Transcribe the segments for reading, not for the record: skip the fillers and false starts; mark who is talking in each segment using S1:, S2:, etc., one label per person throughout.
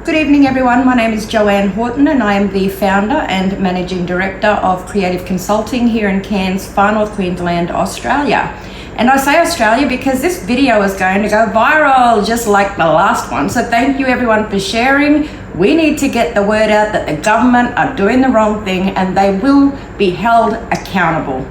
S1: Good evening everyone, my name is Joanne Horton and I am the founder and managing director of Creative Consulting here in Cairns, Far North Queensland, Australia. And I say Australia because this video is going to go viral just like the last one. So thank you everyone for sharing. We need to get the word out that the government are doing the wrong thing and they will be held accountable.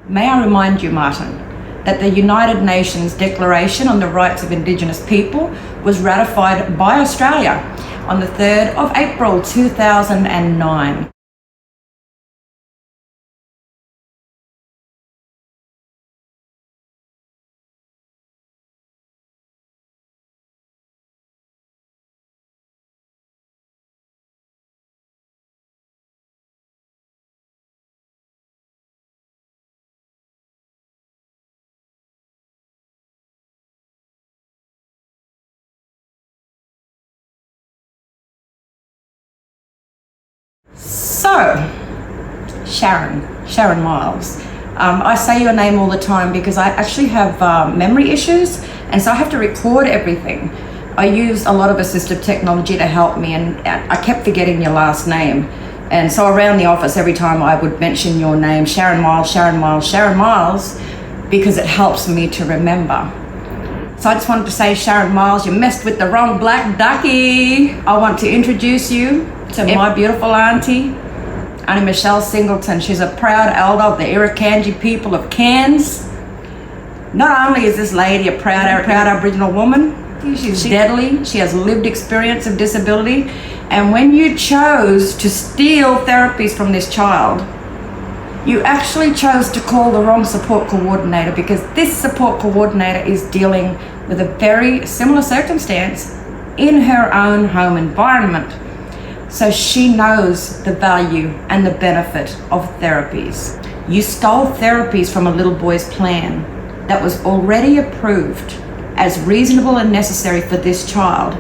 S1: May I remind you, Martin, that the United Nations Declaration on the Rights of Indigenous People was ratified by Australia on the 3rd of April 2009. So, Sharon Miles. I say your name all the time because I actually have memory issues, and so I have to record everything. I use a lot of assistive technology to help me, and I kept forgetting your last name. And so around the office, every time I would mention your name, Sharon Miles, because it helps me to remember. So I just wanted to say, Sharon Miles, you messed with the wrong black ducky. I want to introduce you to my beautiful auntie, Auntie Michelle Singleton. She's a proud elder of the Irukandji people of Cairns. Not only is this lady a proud Aboriginal woman, she's deadly. She has lived experience of disability. And when you chose to steal therapies from this child, you actually chose to call the wrong support coordinator, because this support coordinator is dealing with a very similar circumstance in her own home environment. So she knows the value and the benefit of therapies. You stole therapies from a little boy's plan that was already approved as reasonable and necessary for this child.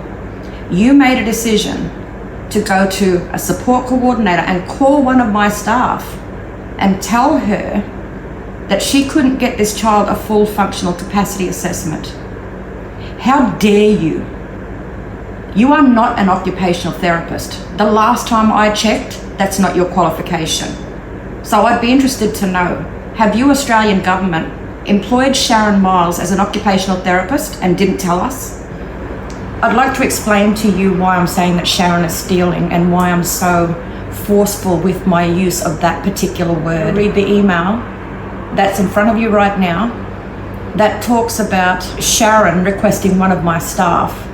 S1: You made a decision to go to a support coordinator and call one of my staff and tell her that she couldn't get this child a full functional capacity assessment. How dare you? You are not an occupational therapist. The last time I checked, that's not your qualification. So I'd be interested to know, have you, Australian government, employed Sharon Miles as an occupational therapist and didn't tell us? I'd like to explain to you why I'm saying that Sharon is stealing and why I'm so forceful with my use of that particular word. Read the email that's in front of you right now that talks about Sharon requesting one of my staff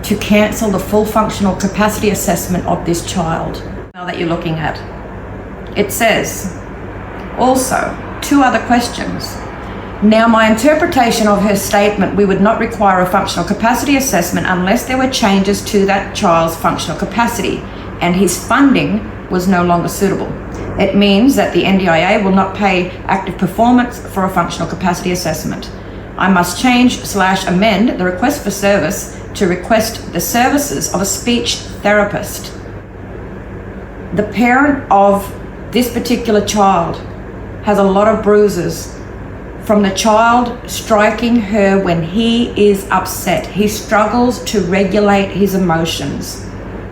S1: to cancel the full functional capacity assessment of this child that you're looking at. It says, also, 2 other questions. Now, my interpretation of her statement, we would not require a functional capacity assessment unless there were changes to that child's functional capacity and his funding was no longer suitable. It means that the NDIA will not pay active performance for a functional capacity assessment. I must change/amend the request for service to request the services of a speech therapist. The parent of this particular child has a lot of bruises from the child striking her when he is upset. He struggles to regulate his emotions.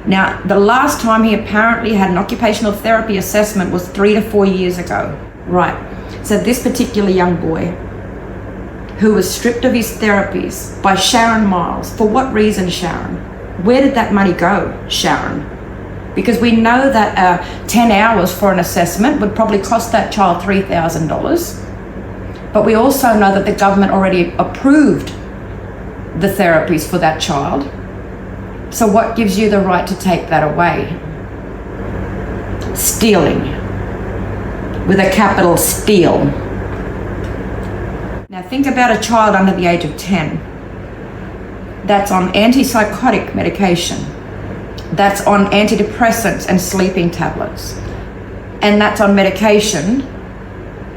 S1: Now, the last time he apparently had an occupational therapy assessment was 3 to 4 years ago. Right, so this particular young boy who was stripped of his therapies by Sharon Miles. For what reason, Sharon? Where did that money go, Sharon? Because we know that 10 hours for an assessment would probably cost that child $3,000. But we also know that the government already approved the therapies for that child. So what gives you the right to take that away? Stealing, with a capital steal. Now think about a child under the age of 10 that's on antipsychotic medication, that's on antidepressants and sleeping tablets. and that's on medication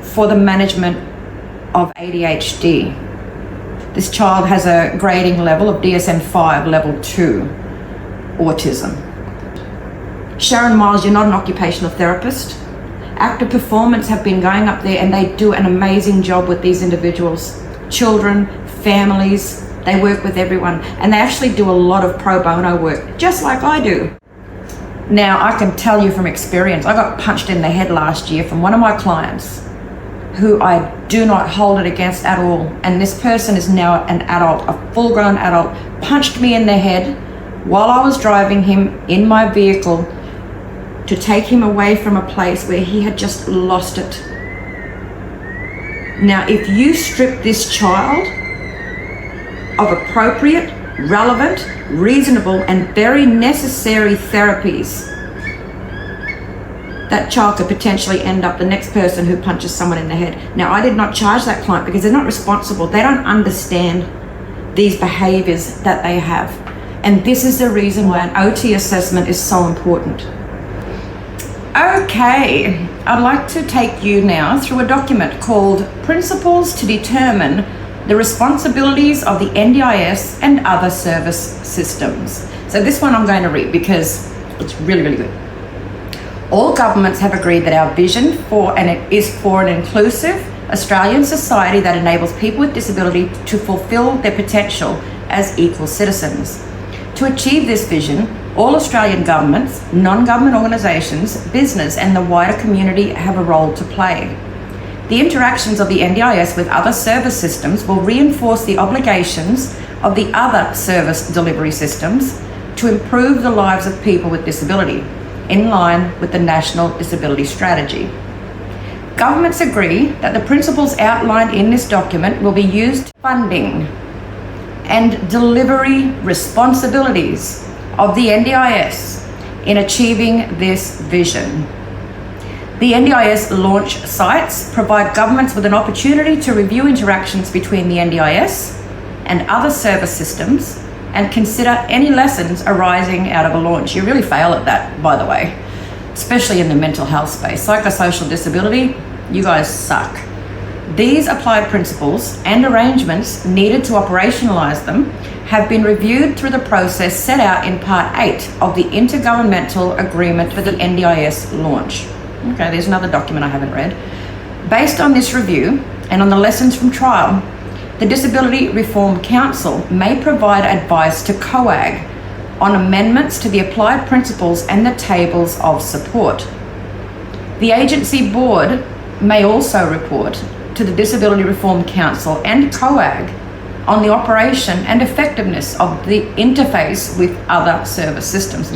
S1: for the management of ADHD. This child has a grading level of DSM-5 level 2 autism. Sharon Miles, you're not an occupational therapist. Active Performance have been going up there and they do an amazing job with these individuals, children, families. They work with everyone and they actually do a lot of pro bono work, just like I do. Now, I can tell you from experience, I got punched in the head last year from one of my clients who I do not hold it against at all. And this person is now an adult, a full-grown adult, punched me in the head while I was driving him in my vehicle to take him away from a place where he had just lost it. Now, if you strip this child of appropriate, relevant, reasonable, and very necessary therapies, that child could potentially end up the next person who punches someone in the head. Now, I did not charge that client because they're not responsible. They don't understand these behaviors that they have. And this is the reason why an OT assessment is so important. Okay, I'd like to take you now through a document called Principles to Determine the Responsibilities of the NDIS and Other Service Systems. So this one I'm going to read because it's really, really good. All governments have agreed that our vision is for an inclusive Australian society that enables people with disability to fulfil their potential as equal citizens. To achieve this vision, all Australian governments, non-government organisations, business and the wider community have a role to play. The interactions of the NDIS with other service systems will reinforce the obligations of the other service delivery systems to improve the lives of people with disability, in line with the National Disability Strategy. Governments agree that the principles outlined in this document will be used funding and delivery responsibilities of the NDIS in achieving this vision. The NDIS launch sites provide governments with an opportunity to review interactions between the NDIS and other service systems and consider any lessons arising out of a launch. You really fail at that, by the way, especially in the mental health space. Psychosocial disability, you guys suck. These applied principles and arrangements needed to operationalise them have been reviewed through the process set out in Part 8 of the Intergovernmental Agreement for the NDIS launch. Okay, there's another document I haven't read. Based on this review and on the lessons from trial, the Disability Reform Council may provide advice to COAG on amendments to the applied principles and the tables of support. The agency board may also report to the Disability Reform Council and COAG on the operation and effectiveness of the interface with other service systems.